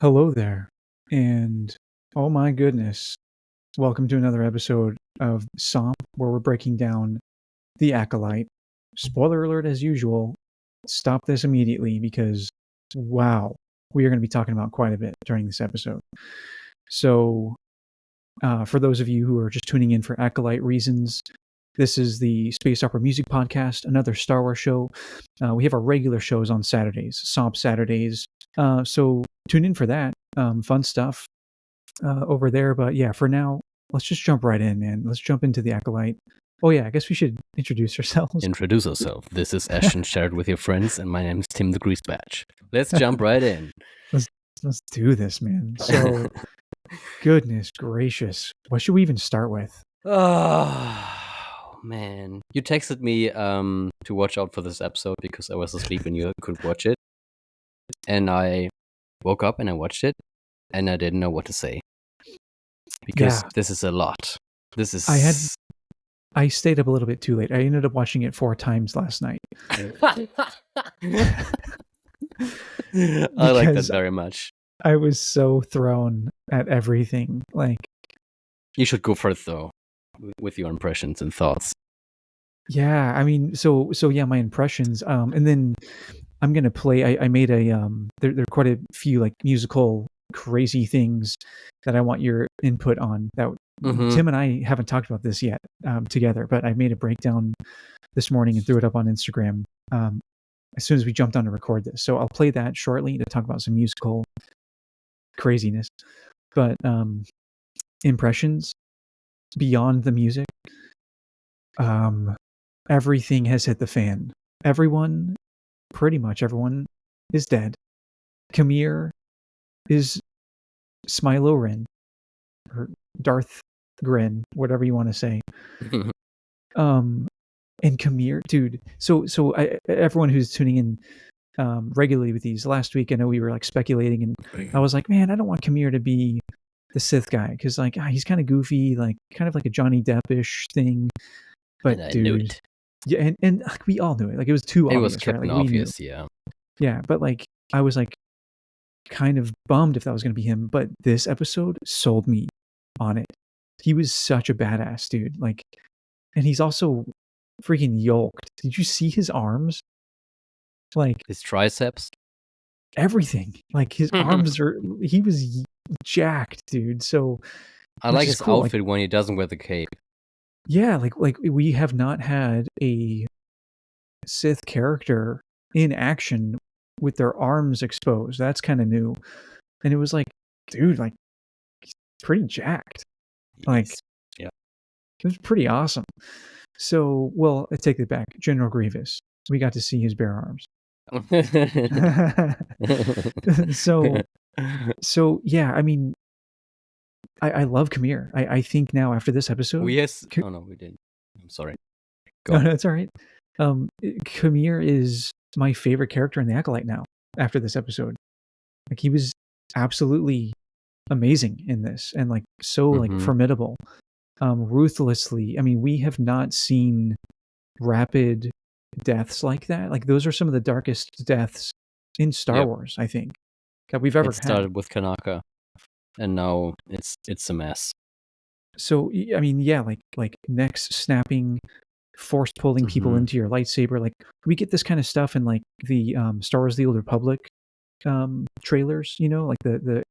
Hello there, and oh my goodness, welcome to another episode of SOMP, where we're breaking down the Acolyte. Spoiler alert as usual, stop this immediately because, wow, we are going to be talking about quite a bit during this episode. So, for those of you who are just tuning in for Acolyte reasons, this is the Space Opera Music Podcast, another Star Wars show. We have our regular shows on Saturdays, SOMP Saturdays. So tune in for that. Fun stuff over there. But yeah, for now, let's just jump right in, man. Let's jump into the Acolyte. Oh yeah, I guess we should introduce ourselves. Introduce yourself. This is Ashton, shared with your friends, and my name is Tim the Grease Badge. Let's jump right in. Let's do this, man. So, goodness gracious, what should we even start with? Oh, man. You texted me to watch out for this episode because I was asleep and you could watch it. And I woke up and I watched it, and I didn't know what to say. Because this is a lot. This is... I stayed up a little bit too late. I ended up watching it 4 times last night. I like that very much. I was so thrown at everything. Like, you should go first though, with your impressions and thoughts. Yeah, I mean, so yeah, my impressions. And then I'm gonna play. I made a there are quite a few like musical crazy things that I want your input on. That Tim and I haven't talked about this yet together, but I made a breakdown this morning and threw it up on Instagram as soon as we jumped on to record this. So I'll play that shortly to talk about some musical craziness. But impressions beyond the music, everything has hit the fan. Pretty much everyone is dead. Cameo is Smilo Ren, or Darth Grin, whatever you want to say. And Cameo, dude. So everyone who's tuning in regularly with these, last week I know we were like speculating, and I was like, man, I don't want Cameo to be the Sith guy because like he's kind of goofy, like kind of like a Johnny Depp-ish thing. But and I dude, knew it. Yeah, and like, we all knew it. Like it was too obvious. It was Captain Obvious, yeah. Yeah, but like I was like kind of bummed if that was going to be him. But this episode sold me on it. He was such a badass dude. Like, and he's also freaking yoked. Did you see his arms? Like his triceps, everything. Like his arms are. He was jacked, dude. So I like his outfit when he doesn't wear the cape. Yeah, like we have not had a Sith character in action with their arms exposed. That's kind of new. And it was like, dude, like he's pretty jacked. Like, yeah, it was pretty awesome. So, well, I take it back. General Grievous, we got to see his bare arms. so yeah, I mean, I love Cameo. I think now after this episode, oh no, we didn't. I'm sorry. No, it's all right. Cameo is my favorite character in the Acolyte now. After this episode, like he was absolutely amazing in this, and like so like formidable, ruthlessly. I mean, we have not seen rapid deaths like that. Like those are some of the darkest deaths in Star Wars, I think, that we've ever had. It started with Kanaka, and now it's a mess. So I mean, yeah, like necks snapping, force pulling people into your lightsaber. Like we get this kind of stuff in like the Star Wars: The Old Republic trailers, you know, like the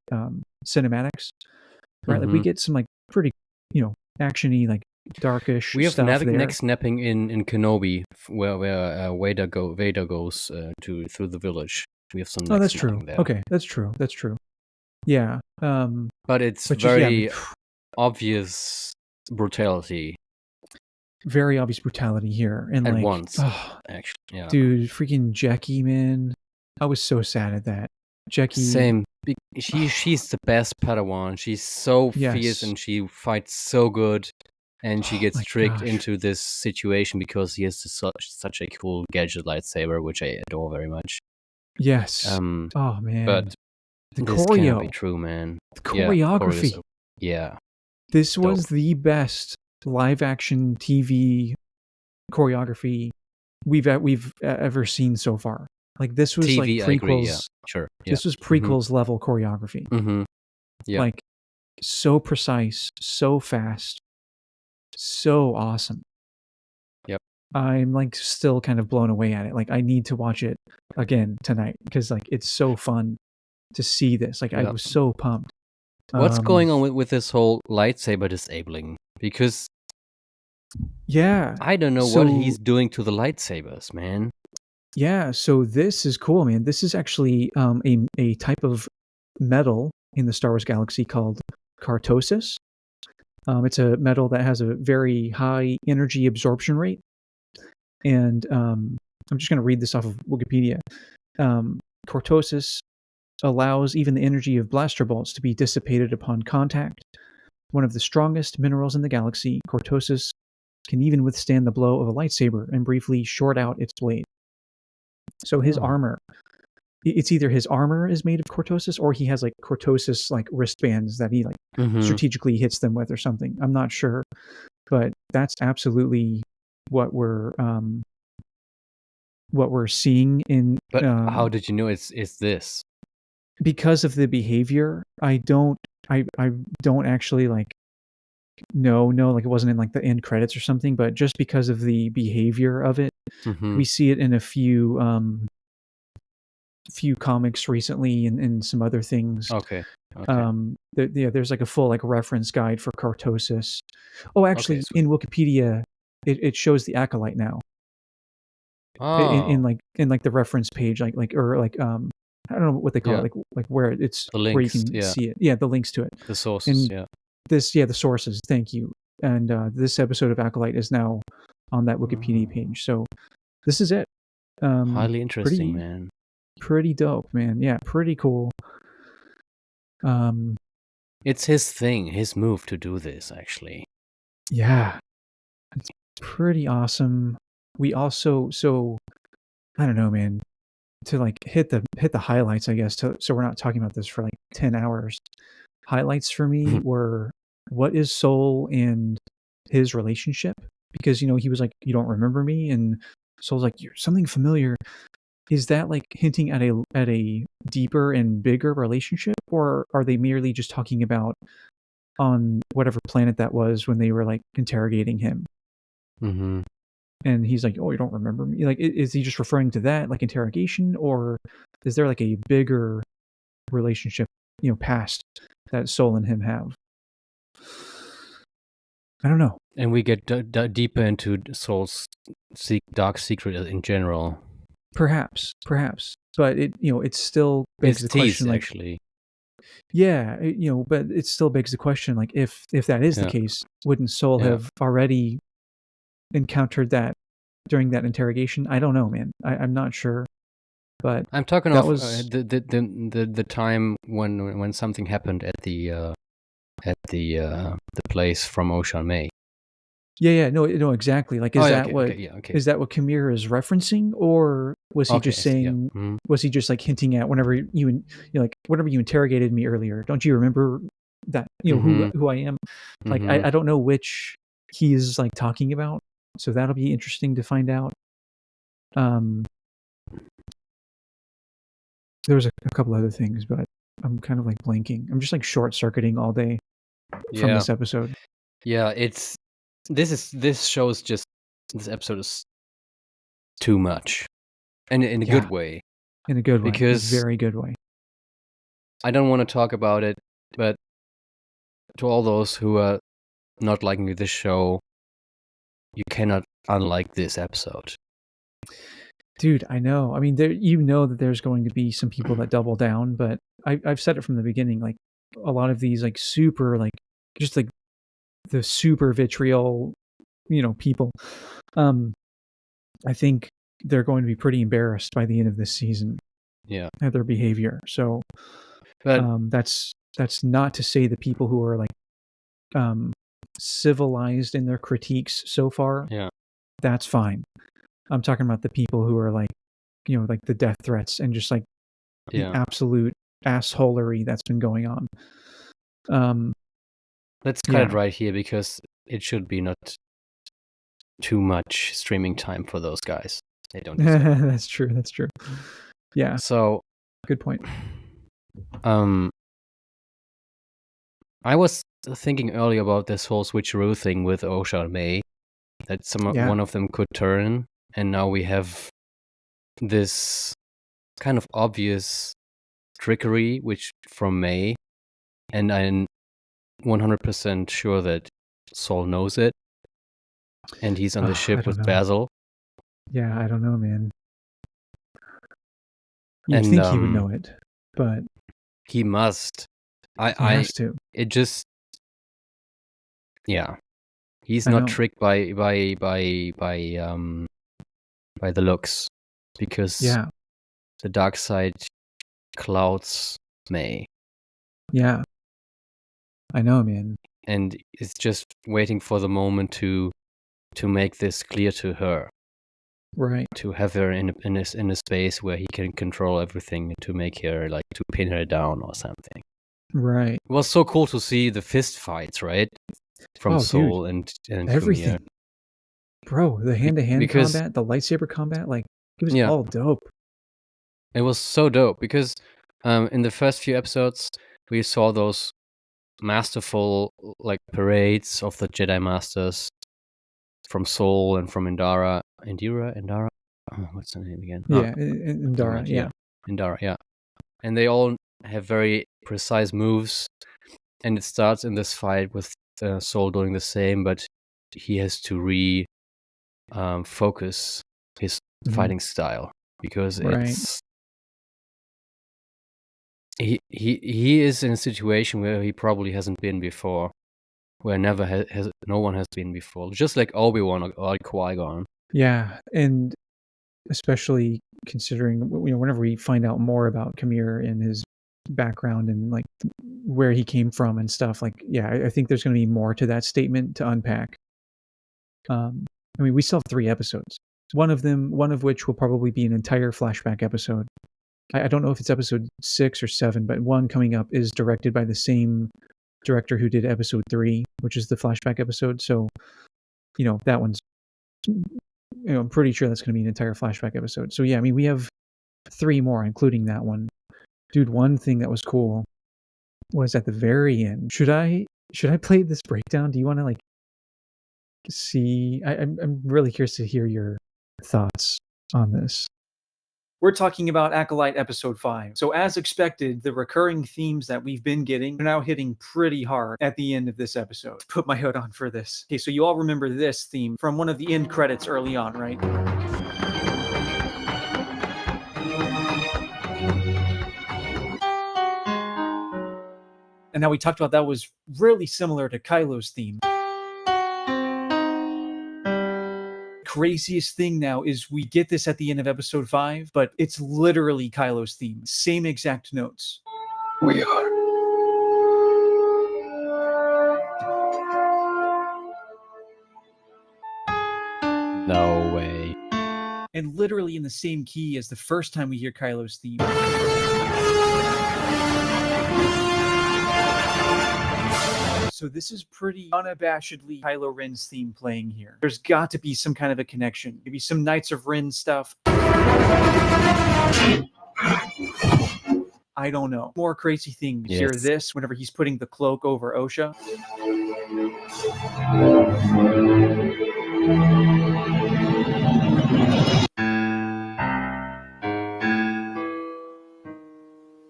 cinematics, right? Like we get some like pretty, you know, actiony, like darkish. We have stuff neck snapping in Kenobi, where Vader goes through the village. We have some. Oh, that's true. There. Okay, that's true. Yeah. But it's very obvious brutality. Very obvious brutality here, and at like once, actually, yeah. Dude, freaking Jackie, man, I was so sad at that. Jackie, same. She's the best Padawan. She's so fierce and she fights so good, and she gets tricked into this situation because he has such a cool gadget lightsaber, which I adore very much. Yes. Oh man. But the this choreo, can't be true, man. The choreography. Yeah. This was the best live action TV choreography we've ever seen so far. Like this was like TV, I agree. Yeah, prequels. sure. Yeah. This was prequels level choreography. Mm-hmm. Yeah. Like so precise, so fast, so awesome. Yep. I'm like still kind of blown away at it. Like I need to watch it again tonight because like it's so fun to see this. Like I Yep. was so pumped. What's going on with this whole lightsaber disabling? Because Yeah. I don't know what he's doing to the lightsabers, man. Yeah, so this is cool, man. This is actually a type of metal in the Star Wars galaxy called cartosis. It's a metal that has a very high energy absorption rate. And I'm just going to read this off of Wikipedia. Cortosis allows even the energy of blaster bolts to be dissipated upon contact. One of the strongest minerals in the galaxy, cortosis can even withstand the blow of a lightsaber and briefly short out its blade. So his armor, it's either his armor is made of cortosis or he has like cortosis like wristbands that he like strategically hits them with or something. I'm not sure, but that's absolutely what we're seeing in. But how did you know it's this? Because of the behavior. I don't actually like no like it wasn't in like the end credits or something, but just because of the behavior of it, we see it in a few comics recently and some other things. Okay. There's like a full like reference guide for cartosis. Oh, actually, in Wikipedia, it shows the Acolyte now. In the reference page, like I don't know what they call it, like where it's the links, where you can see it. Yeah, the links to it. The sources, the sources. Thank you. And this episode of Acolyte is now on that Wikipedia page. So this is it. Highly interesting, man. Pretty dope, man. Yeah, pretty cool. It's his thing, his move to do this, actually. Yeah, it's pretty awesome. We also, so I don't know, man. To like hit the highlights, I guess. So we're not talking about this for like 10 hours. Highlights for me were what is Soul and his relationship, because he was like, you don't remember me, and Soul's like, you're something familiar. Is that like hinting at a deeper and bigger relationship, or are they merely just talking about on whatever planet that was when they were like interrogating him? And he's like, oh, you don't remember me? Like, is he just referring to that, like, interrogation? Or is there, like, a bigger relationship, past that Soul and him have? I don't know. And we get deeper into Soul's dark secret in general. Perhaps. But it still begs the question, like, actually. Yeah, but it still begs the question, like, if that is the case, wouldn't Soul have already encountered that during that interrogation? I don't know, man. I'm not sure, but I'm talking about the time when something happened at the place from Ocean May. Yeah, no, exactly. Like, is that what Cameo is referencing, or was he just saying? Yeah. Was he just like hinting at whenever you interrogated me earlier? Don't you remember that? Who I am? Like, I don't know which he is like talking about. So that'll be interesting to find out. There was a couple other things, but I'm kind of like blanking. I'm just like short circuiting all day from this episode. Yeah, this shows just this episode is too much, and in a good way. In a good way, because a very good way. I don't want to talk about it, but to all those who are not liking this show, you cannot unlike this episode. Dude, I know. I mean, that there's going to be some people that double down, but I've said it from the beginning. Like, a lot of these, like, super, like, just like the super vitriol, people. I think they're going to be pretty embarrassed by the end of this season. Yeah, at their behavior. So, but that's not to say the people who are like civilized in their critiques so far. Yeah, that's fine. I'm talking about the people who are like, like the death threats and just like the absolute assholery that's been going on. Let's cut it right here, because it should be not too much streaming time for those guys. They don't deserve it. That's true. Yeah. So, Good point. I was thinking earlier about this whole switcheroo thing with Osha and May, that one of them could turn, and now we have this kind of obvious trickery, which from May, and I'm 100% sure that Saul knows it, and he's on the ship with Basil. Yeah, I don't know, man. You'd think he would know it, but he must. He has to. It just, yeah. He's not tricked by the looks, because the dark side clouds May. Yeah. I know, man. And it's just waiting for the moment to make this clear to her. Right. To have her in a space where he can control everything, to make her, like, to pin her down or something. Right. It was so cool to see the fist fights, right? From Soul and everything. Cameo. Bro, the hand-to-hand combat, the lightsaber combat, like, it was all dope. It was so dope, because in the first few episodes, we saw those masterful, like, parades of the Jedi Masters from Soul and from Indara. Oh, what's her name again? Yeah, Indara, right, yeah. Indara, yeah. And they all have very precise moves, and it starts in this fight with Soul doing the same, but he has to focus his fighting style, because it's he is in a situation where he probably hasn't been before, where no one has been before, just like Obi-Wan or Qui-Gon. Yeah, and especially considering, whenever we find out more about Cameo and his background and, like, where he came from and stuff, like, yeah, I think there's going to be more to that statement to unpack. I mean, we still have 3 episodes. One of which will probably be an entire flashback episode. I don't know if it's episode 6 or 7, but one coming up is directed by the same director who did episode 3, which is the flashback episode. So, that one's, I'm pretty sure that's going to be an entire flashback episode. So yeah, I mean, we have 3 more, including that one. Dude, one thing that was cool was at the very end. Should I play this breakdown? Do you want to, like, see? I'm really curious to hear your thoughts on this. We're talking about Acolyte episode 5. So as expected, the recurring themes that we've been getting are now hitting pretty hard at the end of this episode. Put my hood on for this. Okay, so you all remember this theme from one of the end credits early on, right? And now we talked about that was really similar to Kylo's theme. Craziest thing now is we get this at the end of episode 5, but it's literally Kylo's theme. Same exact notes. We are. No way. And literally in the same key as the first time we hear Kylo's theme. So this is pretty unabashedly Kylo Ren's theme playing here. There's got to be some kind of a connection. Maybe some Knights of Ren stuff. I don't know. More crazy thing. Hear this whenever he's putting the cloak over Osha.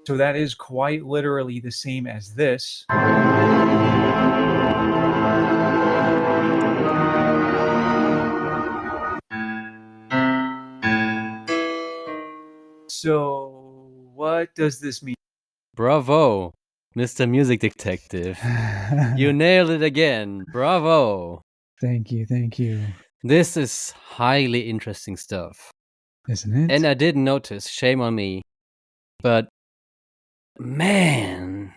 So that is quite literally the same as this. So, what does this mean? Bravo, Mr. Music Detective. You nailed it again. Bravo. Thank you, thank you. This is highly interesting stuff. Isn't it? And I didn't notice. Shame on me. But, man.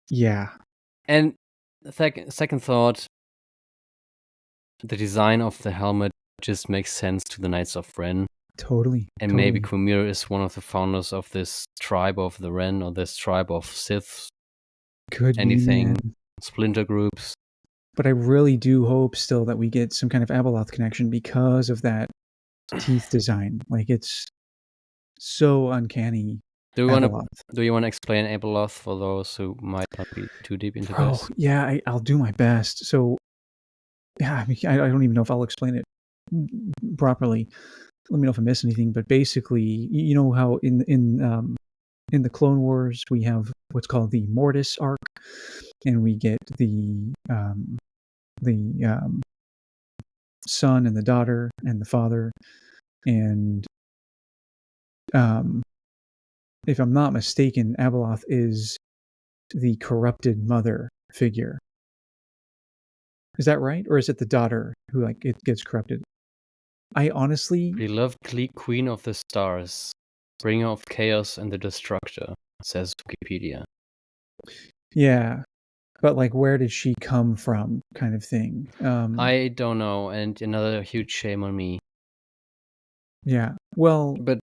Yeah. And second thought, the design of the helmet just makes sense to the Knights of Ren. Totally. And maybe Cameo is one of the founders of this tribe of the Ren, or this tribe of Siths. Could anything, be, splinter groups. But I really do hope still that we get some kind of Abeloth connection because of that teeth design. Like, it's So uncanny. Do you want to Abeloth. explain Abeloth for those who might not be too deep into Bro, this? yeah, I'll do my best. So, yeah, I mean, I don't even know if I'll explain it properly. Let me know if I miss anything. But basically, you know how in the Clone Wars we have what's called the Mortis arc, and we get the son and the daughter and the father, and if I'm not mistaken, Abeloth is the corrupted mother figure. Is that right, or is it the daughter who like it gets corrupted? I honestly, Beloved Queen of the Stars, bringer of chaos and the destructor, says Wikipedia. yeah, but like, where did she come from, kind of thing. I don't know, and another huge shame on me. Yeah, well, but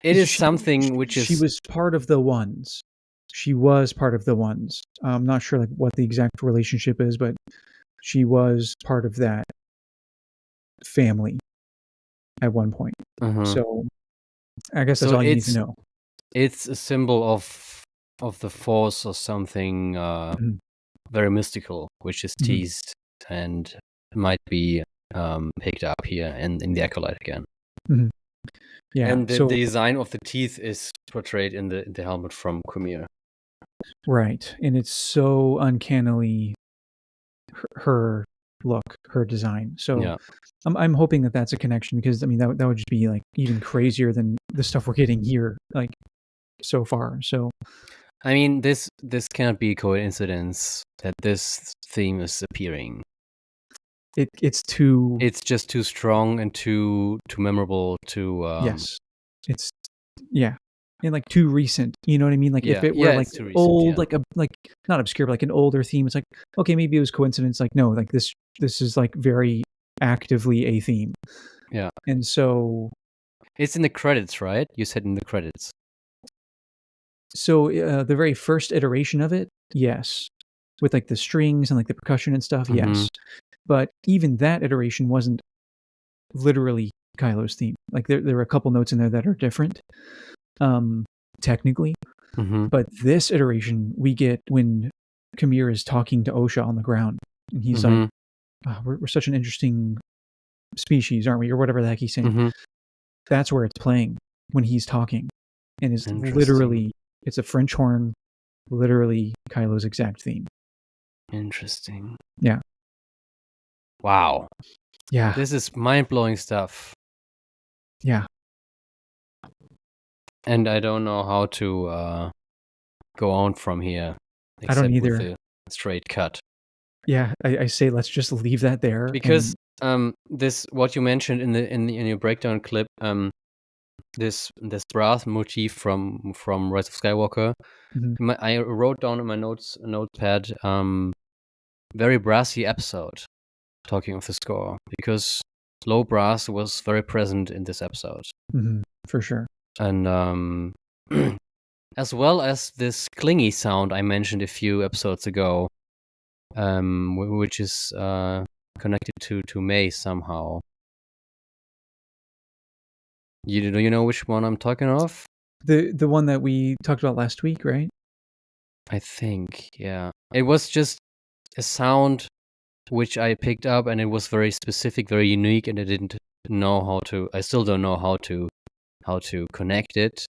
it is something which she is was part of the ones. She was part of the ones. I'm not sure like what the exact relationship is, but she was part of that family at one point. So I guess that's all you need to know. It's a symbol of the Force or something very mystical, which is teased and might be picked up here in the Acolyte again. Yeah, and the design of the teeth is portrayed in the helmet from Cameo. Right, and it's so uncannily her look, her design. So Yeah. I'm hoping that that's a connection, because I mean that would just be like even crazier than the stuff we're getting here like so far. So I mean, this cannot be a coincidence that this theme is appearing. It's just too strong and too memorable to yes, it's and like too recent. You know what I mean? Like if it were like old, like not obscure, but like an older theme, it's like, okay, maybe it was coincidence. Like no, like this is like very actively a theme. Yeah. And so it's in the credits, right? You said in the credits. So the very first iteration of it, yes, with like the strings and like the percussion and stuff, yes. But even that iteration wasn't literally Kylo's theme. Like there are a couple notes in there that are different, technically. But this iteration we get when Cameo is talking to Osha on the ground, and he's like, oh, we're such an interesting species, aren't we? Or whatever the heck he's saying. That's where it's playing when he's talking. And it's literally, it's a French horn, literally Kylo's exact theme. Interesting. Yeah. Wow. Yeah. This is mind-blowing stuff. Yeah. And I don't know how to go on from here. I don't either. With a straight cut. Yeah, I say let's just leave that there. Because this, what you mentioned in your breakdown clip, this brass motif from Rise of Skywalker, I wrote down in my notepad, very brassy episode, talking of the score, because low brass was very present in this episode. For sure. And as well as this clingy sound I mentioned a few episodes ago, which is connected to May somehow. You know which one I'm talking of? The one that we talked about last week, right? I think, yeah. It was just a sound which I picked up, and it was very specific, very unique, and I didn't know how to. I still don't know how to connect it,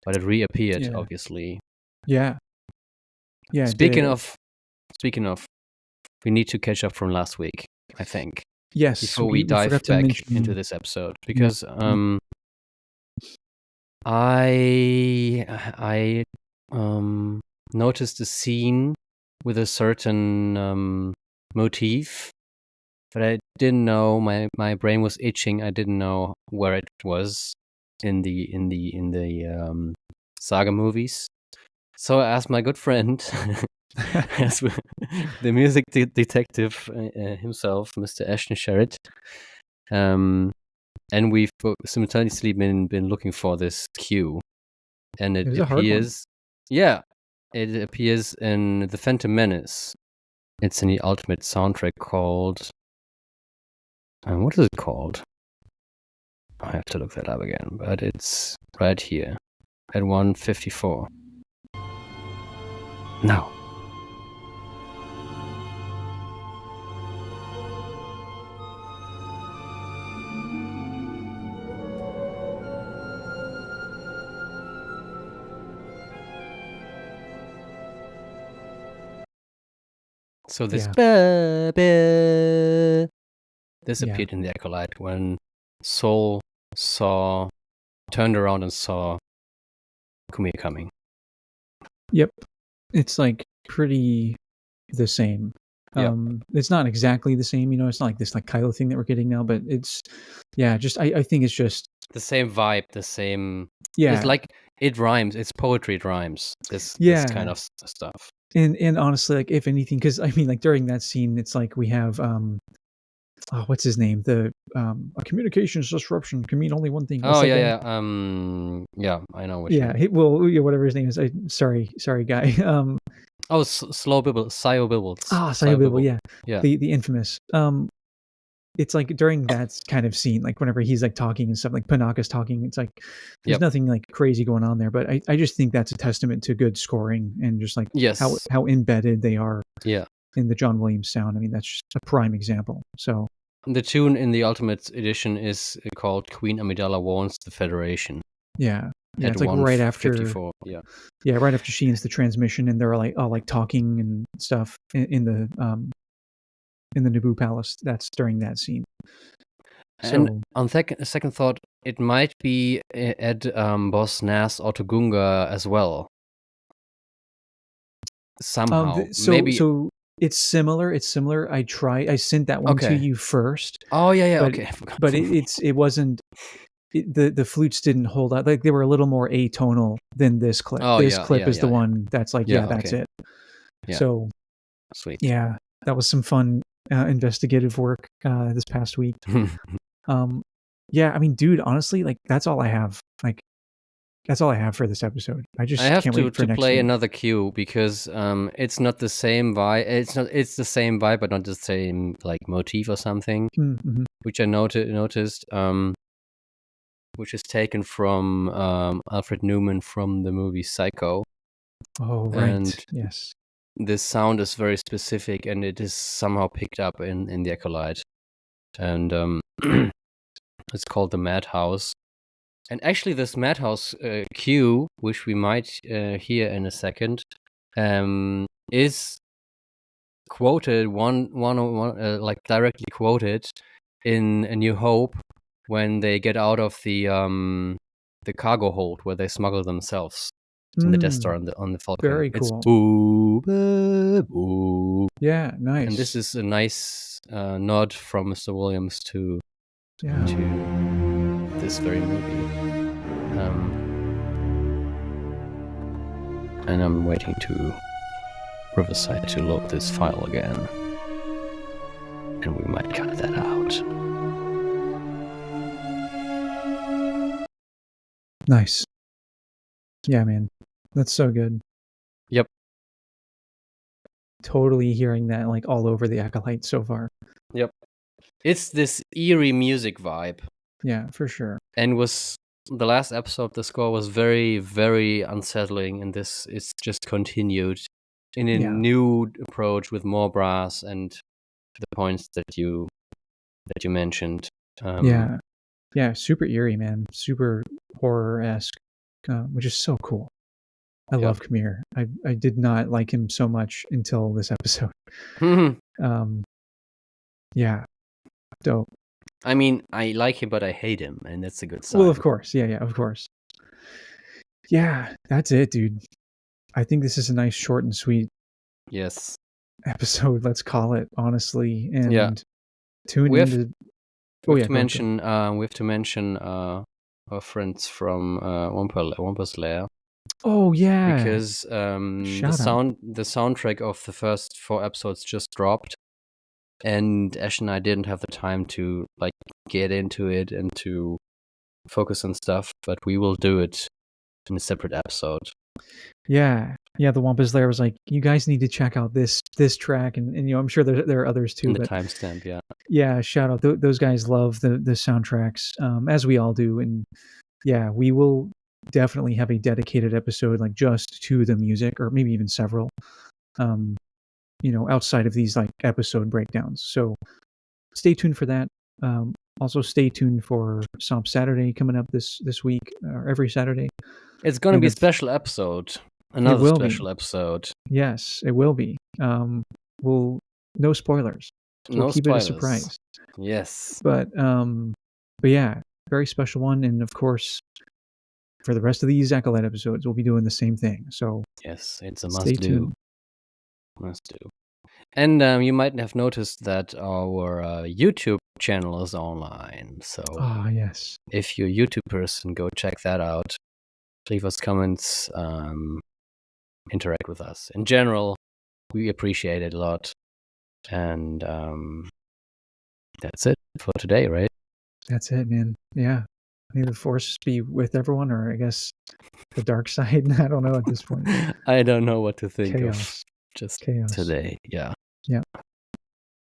but it reappeared, obviously. Yeah. Yeah. Speaking of, we need to catch up from last week, I think. Yes. Before we dive back into this episode, because I noticed a scene with a certain motif, but I didn't know. My brain was itching. I didn't know where it was in the saga movies. So I asked my good friend, the music detective himself, Mr. Ashton Sherritt, and we've simultaneously been looking for this cue, and it appears. Yeah, it appears in The Phantom Menace. It's in the Ultimate soundtrack called. What is it called? I have to look that up again, but it's right here at 154. No. So this this appeared in the Acolyte when Soul turned around and saw Cameo coming. Yep. It's like pretty the same. Yep. It's not exactly the same, it's not like this like Kylo thing that we're getting now, but it's just I think it's just the same vibe, the same. Yeah. It's like it rhymes. It's poetry. It rhymes. This kind of stuff. And honestly, like if anything, because I mean, like during that scene, it's like we have what's his name? The a communications disruption can mean only one thing. Oh yeah. I know which. Yeah, whatever his name is. Sorry, guy. Slow Bibble, Sio Bibble. Sio Bibble, yeah. Yeah. The infamous. It's like during that kind of scene, like whenever he's like talking and stuff, like Panaka's talking, it's like there's nothing like crazy going on there. But I just think that's a testament to good scoring and just like how embedded they are in the John Williams sound. I mean, that's just a prime example. So the tune in the Ultimate Edition is called Queen Amidala Warns the Federation. Yeah, it's like right after right after she ends the transmission and they're like all like talking and stuff in the Naboo Palace. That's during that scene. And on second thought, it might be at Boss Nas Otogunga as well. Somehow, maybe. So it's similar. I sent that one to you first. Oh yeah. But, okay. But it wasn't. The flutes didn't hold out. Like they were a little more atonal than this clip. This clip is the one that's like that's it. Yeah. So sweet. Yeah, that was some fun investigative work this past week. I mean, dude, honestly, like that's all I have. Like that's all I have for this episode. I have can't wait for next play week. another cue because it's not the same vibe. It's the same vibe, but not the same like motif or something. Mm-hmm. Which I noticed. Which is taken from Alfred Newman from the movie Psycho. Oh right. And yes. This sound is very specific, and it is somehow picked up in the Acolyte, and it's called the Madhouse. And actually, this Madhouse cue, which we might hear in a second, is quoted like directly quoted in A New Hope when they get out of the cargo hold where they smuggle themselves. In the Death Star on the Falcon. Very cool. It's boo, boo, boo. Yeah, nice. And this is a nice nod from Mr. Williams to this very movie. And I'm waiting to Riverside to load this file again. And we might cut that out. Nice. Yeah, man. That's so good. Yep. Totally hearing that like all over the Acolyte so far. Yep. It's this eerie music vibe. Yeah, for sure. And was the last episode, the score was very, very unsettling, and this is just continued in a new approach with more brass and the points that you mentioned. Yeah, super eerie, man. Super horror-esque, which is so cool. I love Cameo. I did not like him so much until this episode. Yeah, dope. I mean, I like him, but I hate him, and that's a good sign. Well, of course. Yeah, of course. Yeah, that's it, dude. I think this is a nice, short and sweet episode, let's call it, honestly. And tune in. We have to mention our friends from Wampa's Lair. Oh yeah, because the soundtrack of the first 4 episodes just dropped, and Ash and I didn't have the time to like get into it and to focus on stuff, but we will do it in a separate episode. Yeah, Yeah, the Wampus Lair was like, you guys need to check out this track, and I'm sure there are others too. In the but timestamp, yeah. Yeah, shout out. Those guys love the soundtracks, as we all do. And yeah, we will definitely have a dedicated episode like just to the music, or maybe even several, outside of these like episode breakdowns. So stay tuned for that. Also stay tuned for SOMP Saturday coming up this week, or every Saturday. It's going to be a special episode. Another special episode. Yes, it will be. No spoilers. So No we'll keep spoilers. it a surprise. Yes. But yeah, very special one. And of course, for the rest of these Acolyte episodes, we'll be doing the same thing. So yes, it's a stay tuned. Must do. And you might have noticed that our YouTube channel is online. So yes, if you're a YouTube person, go check that out. Leave us comments. Interact with us. In general, we appreciate it a lot. And that's it for today, right? That's it, man. Yeah. May the force be with everyone, or I guess the dark side. I don't know at this point. I don't know what to think Chaos. of just Chaos today. Yeah. Yeah.